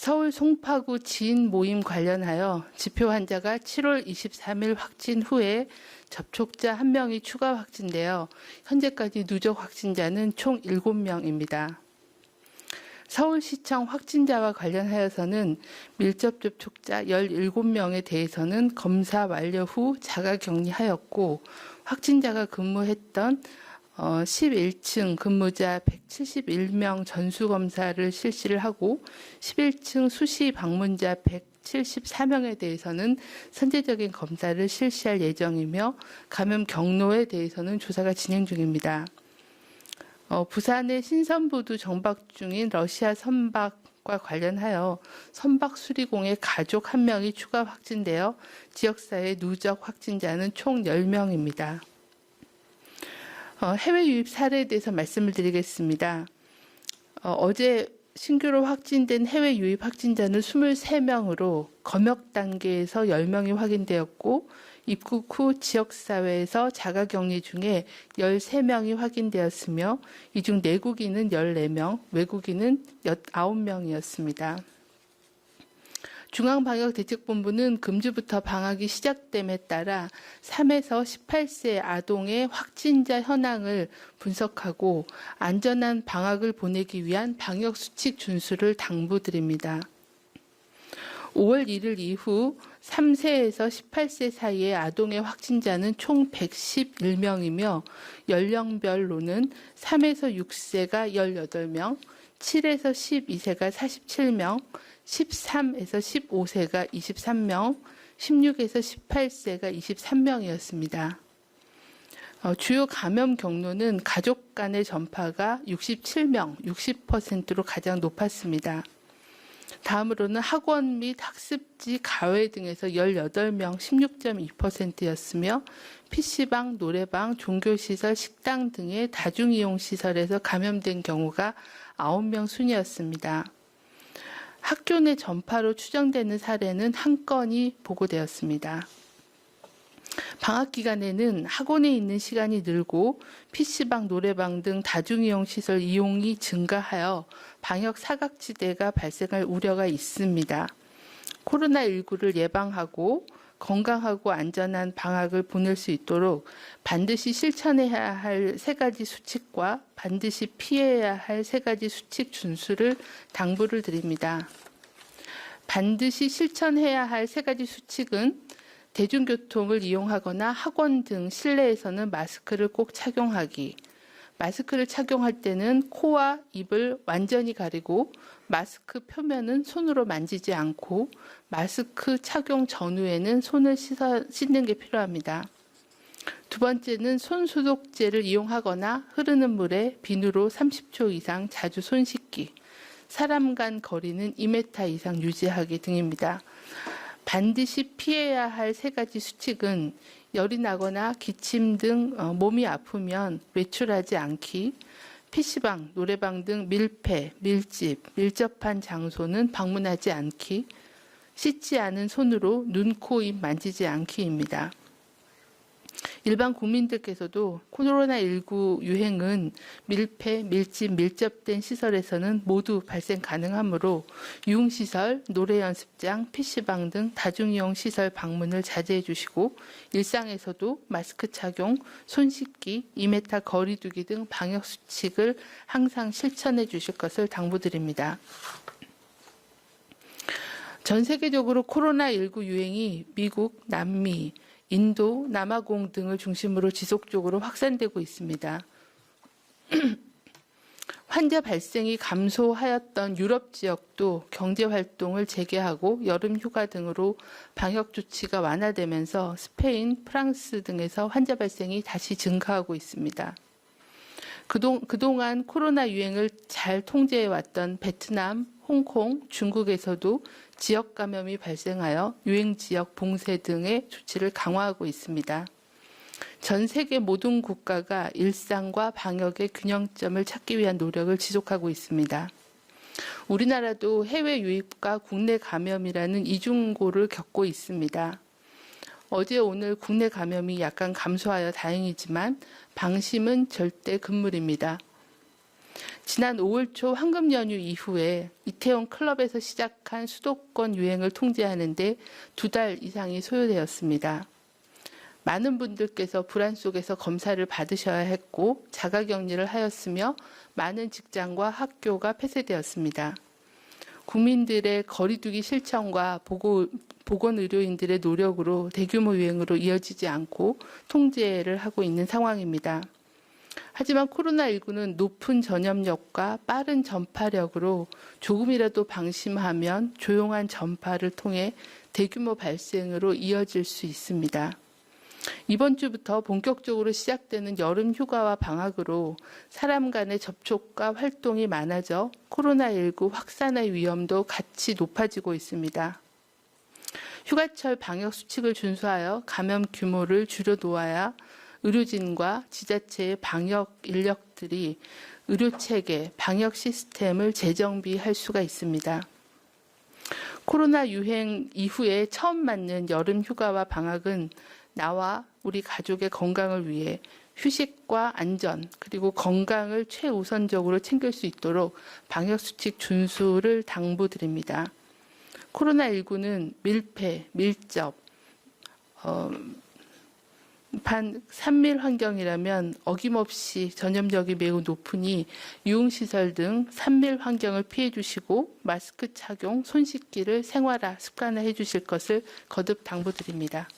서울 송파구 지인 모임 관련하여 지표 환자가 7월 23일 확진 후에 접촉자 1명이 추가 확진되어 현재까지 누적 확진자는 총 7명입니다. 서울시청 확진자와 관련하여서는 밀접 접촉자 17명에 대해서는 검사 완료 후 자가격리하였고, 확진자가 근무했던 11층 근무자 171명 전수검사를 실시를 하고 11층 수시 방문자 174명에 대해서는 선제적인 검사를 실시할 예정이며 감염 경로에 대해서는 조사가 진행 중입니다. 부산의 신선부두 정박 중인 러시아 선박과 관련하여 선박 수리공의 가족 1명이 추가 확진되어 지역사회 누적 확진자는 총 10명입니다. 해외 유입 사례에 대해서 말씀을 드리겠습니다. 어제 신규로 확진된 해외 유입 확진자는 23명으로 검역 단계에서 10명이 확인되었고, 입국 후 지역사회에서 자가격리 중에 13명이 확인되었으며, 이 중 내국인은 14명, 외국인은 9명이었습니다. 중앙방역대책본부는 금주부터 방학이 시작됨에 따라 3에서 18세 아동의 확진자 현황을 분석하고 안전한 방학을 보내기 위한 방역수칙 준수를 당부드립니다. 5월 1일 이후 3세에서 18세 사이의 아동의 확진자는 총 111명이며 연령별로는 3에서 6세가 18명, 7에서 12세가 47명, 13에서 15세가 23명, 16에서 18세가 23명이었습니다. 주요 감염 경로는 가족 간의 전파가 67명, 60%로 가장 높았습니다. 다음으로는 학원 및 학습지, 가외 등에서 18명, 16.2%였으며 PC방, 노래방, 종교시설, 식당 등의 다중이용시설에서 감염된 경우가 9명 순이었습니다. 학교 내 전파로 추정되는 사례는 1건이 보고되었습니다. 방학 기간에는 학원에 있는 시간이 늘고 PC방, 노래방 등 다중이용시설 이용이 증가하여 방역 사각지대가 발생할 우려가 있습니다. 코로나19를 예방하고 건강하고 안전한 방학을 보낼 수 있도록 반드시 실천해야 할 3가지 수칙과 반드시 피해야 할 3가지 수칙 준수를 당부를 드립니다. 반드시 실천해야 할 3가지 수칙은 대중교통을 이용하거나 학원 등 실내에서는 마스크를 꼭 착용하기, 마스크를 착용할 때는 코와 입을 완전히 가리고 마스크 표면은 손으로 만지지 않고 마스크 착용 전후에는 손을 씻는 게 필요합니다. 두 번째는 손소독제를 이용하거나 흐르는 물에 비누로 30초 이상 자주 손 씻기, 사람 간 거리는 2m 이상 유지하기 등입니다. 반드시 피해야 할 3가지 수칙은 열이 나거나 기침 등 몸이 아프면 외출하지 않기, PC방, 노래방 등 밀폐, 밀집, 밀접한 장소는 방문하지 않기, 씻지 않은 손으로 눈, 코, 입 만지지 않기입니다. 일반 국민들께서도 코로나19 유행은 밀폐, 밀집, 밀접된 시설에서는 모두 발생 가능하므로 유흥시설, 노래연습장, PC방 등 다중이용 시설 방문을 자제해 주시고 일상에서도 마스크 착용, 손 씻기, 2m 거리 두기 등 방역 수칙을 항상 실천해 주실 것을 당부드립니다. 전 세계적으로 코로나19 유행이 미국, 남미, 인도, 남아공 등을 중심으로 지속적으로 확산되고 있습니다. 환자 발생이 감소하였던 유럽 지역도 경제활동을 재개하고 여름 휴가 등으로 방역 조치가 완화되면서 스페인, 프랑스 등에서 환자 발생이 다시 증가하고 있습니다. 그동안 코로나 유행을 잘 통제해왔던 베트남, 홍콩, 중국에서도 지역 감염이 발생하여 유행 지역 봉쇄 등의 조치를 강화하고 있습니다. 전 세계 모든 국가가 일상과 방역의 균형점을 찾기 위한 노력을 지속하고 있습니다. 우리나라도 해외 유입과 국내 감염이라는 이중고를 겪고 있습니다. 어제 오늘 국내 감염이 약간 감소하여 다행이지만 방심은 절대 금물입니다. 지난 5월 초 황금 연휴 이후에 이태원 클럽에서 시작한 수도권 유행을 통제하는 데 2달 이상이 소요되었습니다. 많은 분들께서 불안 속에서 검사를 받으셔야 했고 자가격리를 하였으며 많은 직장과 학교가 폐쇄되었습니다. 국민들의 거리두기 실천과 보건의료인들의 노력으로 대규모 유행으로 이어지지 않고 통제를 하고 있는 상황입니다. 하지만 코로나19는 높은 전염력과 빠른 전파력으로 조금이라도 방심하면 조용한 전파를 통해 대규모 발생으로 이어질 수 있습니다. 이번 주부터 본격적으로 시작되는 여름 휴가와 방학으로 사람 간의 접촉과 활동이 많아져 코로나19 확산의 위험도 같이 높아지고 있습니다. 휴가철 방역 수칙을 준수하여 감염 규모를 줄여놓아야 의료진과 지자체의 방역 인력들이 의료체계, 방역 시스템을 재정비할 수가 있습니다. 코로나 유행 이후에 처음 맞는 여름 휴가와 방학은 나와 우리 가족의 건강을 위해 휴식과 안전 그리고 건강을 최우선적으로 챙길 수 있도록 방역수칙 준수를 당부드립니다. 코로나19는 밀폐, 밀접, 산밀 환경이라면 어김없이 전염력이 매우 높으니 유흥시설 등 산밀 환경을 피해 주시고 마스크 착용, 손 씻기를 생활화, 습관화해 주실 것을 거듭 당부드립니다.